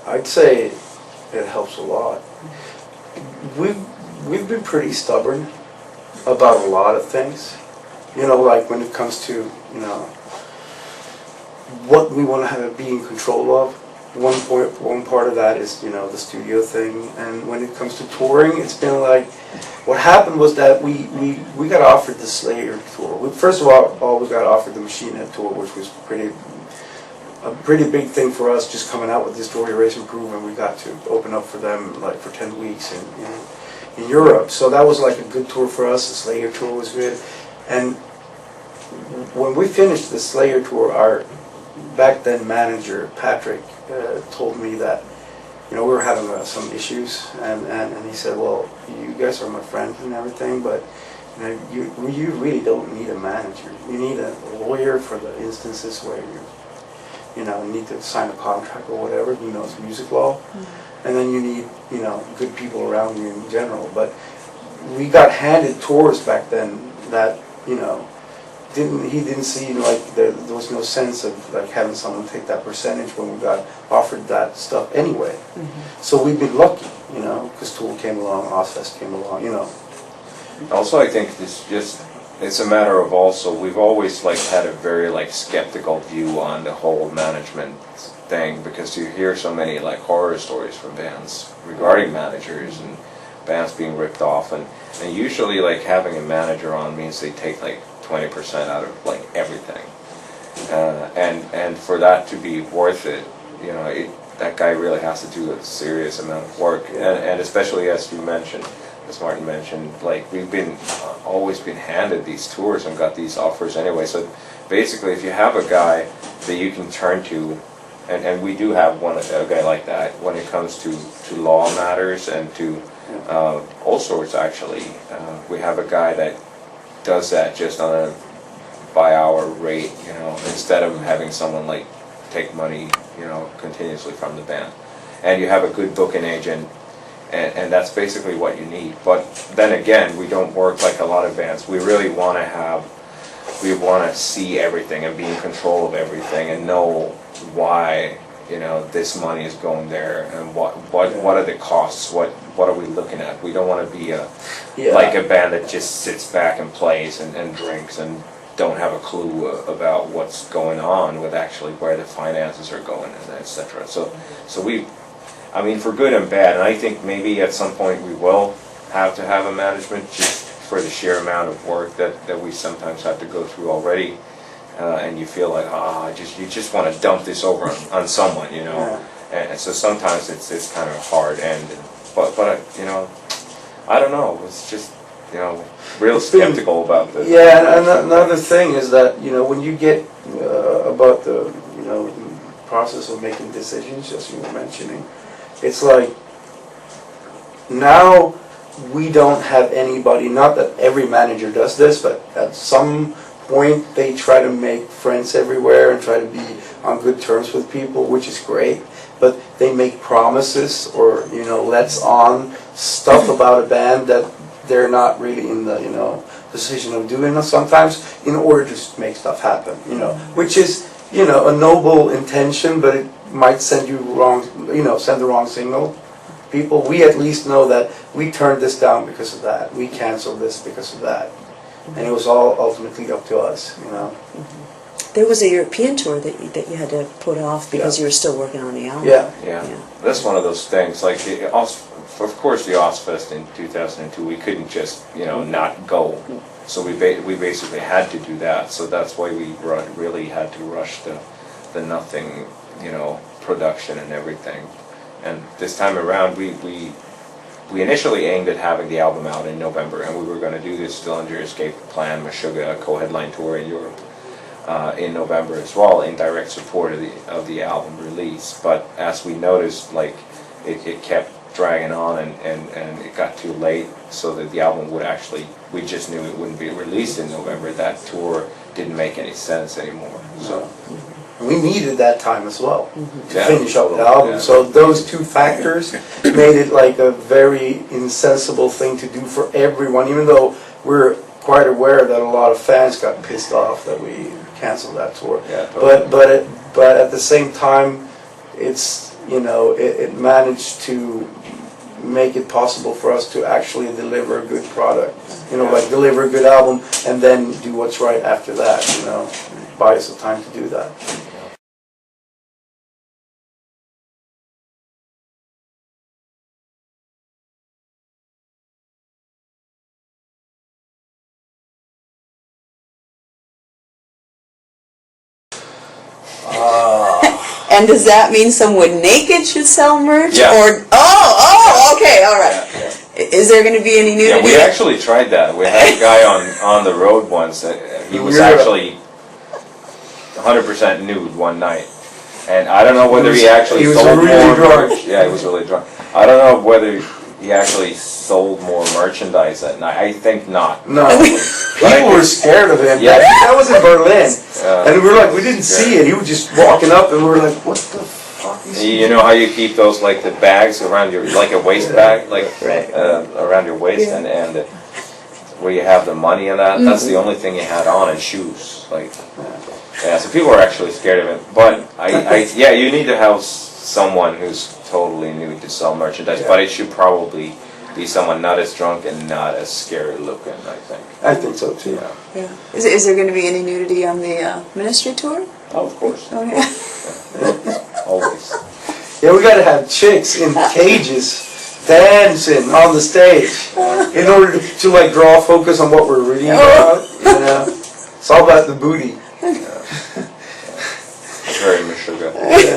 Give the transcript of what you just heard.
I'd say it helps a lot. We've been pretty stubborn about a lot of things. You know, like when it comes to, you know, what we want to have be in control of. One part of that is, you know, the studio thing. And when it comes to touring, it's been like, what happened was that we got offered the Slayer tour. First of all, we got offered the Machine Head tour, which was a pretty big thing for us, just coming out with this Destroy, Erase, Improve, and we got to open up for them like for 10 weeks in Europe. So that was like a good tour for us. The Slayer tour was good. And when we finished the Slayer tour, our back then manager, Patrick, told me that, you know, we were having some issues, and he said, well, you guys are my friends and everything, but you know, you really don't need a manager. You need a lawyer for the instances where you know, need to sign a contract or whatever, who knows music law, and then you need, you know, good people around you in general. But we got handed tours back then that, you know, he didn't see, like, there was no sense of like having someone take that percentage when we got offered that stuff anyway. So we've been lucky, you know, because Tool came along, Ozfest came along, you know. Also, I think it's a matter of also, we've always like had a very like skeptical view on the whole management thing, because you hear so many like horror stories from bands regarding managers and bands being ripped off, and usually like having a manager on means they take like 20% out of like everything, and for that to be worth it, you know, that guy really has to do a serious amount of work, and especially as you mentioned, as Martin mentioned, like we've always been handed these tours and got these offers anyway. So basically, if you have a guy that you can turn to, and we do have a guy like that when it comes to law matters and to all sorts actually. We have a guy that does that just on a by hour rate, you know, instead of having someone like take money, you know, continuously from the band. And you have a good booking agent. And that's basically what you need. But then again, we don't work like a lot of bands. We really want to see everything and be in control of everything and know why, you know, this money is going there and what are the costs, what are we looking at. We don't want to be like a band that just sits back and plays and drinks and don't have a clue about what's going on with actually where the finances are going and etc. So I mean, for good and bad, and I think maybe at some point we will have to have a management just for the sheer amount of work that we sometimes have to go through already, and you feel like, you just want to dump this over on someone, you know, and so sometimes it's kind of hard, but you know, I don't know, it's just, you know, real skeptical about this. Yeah, and another thing is that, you know, when you get about the, you know, process of making decisions, as you were mentioning, it's like, now we don't have anybody, not that every manager does this, but at some point they try to make friends everywhere and try to be on good terms with people, which is great, but they make promises or, you know, lets on stuff about a band that they're not really in the, you know, position of doing sometimes in order to make stuff happen, you know, which is, you know, a noble intention, but it might send you wrong, you know, send the wrong signal. People, we at least know that we turned this down because of that. We canceled this because of that. And it was all ultimately up to us, you know. There was a European tour that you had to put off because you were still working on the album. Yeah. That's one of those things. Like, of course, the Ozfest in 2002, we couldn't just, you know, not go. So we basically had to do that. So that's why we really had to rush the Nothing, you know, production and everything. And this time around, we initially aimed at having the album out in November, and we were going to do this Dillinger Escape Plan Meshuggah co-headline tour in Europe in November as well, in direct support of the album release. But as we noticed, like, it kept dragging on, and it got too late, so that the album would actually, we just knew it wouldn't be released in November. That tour didn't make any sense anymore. So we needed that time as well to Yeah, finish up the album. yeah. So those two factors made it like a very insensible thing to do for everyone, even though we're quite aware that a lot of fans got pissed off that we canceled that tour. Yeah, totally. But at the same time, it's, you know, it managed to make it possible for us to actually deliver a good product. You know, like deliver a good album and then do what's right after that, you know. Buy us the time to do that. And does that mean someone naked should sell merch? Yeah. Or okay, all right. Is there going to be any nudity? Yeah, we actually tried that. We had a guy on the road once. He was actually 100% nude one night, and I don't know whether he actually He was sold really more drunk. merch. Yeah, he was really drunk. I don't know whether he actually sold more merchandise that night. I think not. No. People were scared of him. Yeah. That was in Berlin. Yeah. And we were like, we didn't see it. He was just walking up and we were like, what the fuck is he? You know how you keep those, like, the bags around your, like a waist bag, like Right. around your waist, Yeah. and where you have the money and that. That's the only thing he had on, and shoes. Like, yeah. So people were actually scared of it. But yeah, you need to have someone who's totally nude to sell merchandise. Yeah. But it should probably be someone not as drunk and not as scary looking, I think. I think so too. Yeah. Yeah. Is there going to be any nudity on the ministry tour? Oh, of course. Oh yeah. Always. Yeah, we gotta have chicks in cages dancing on the stage in order to like draw focus on what we're reading about. You know? It's all about the booty. Very Meshuggah. Yeah.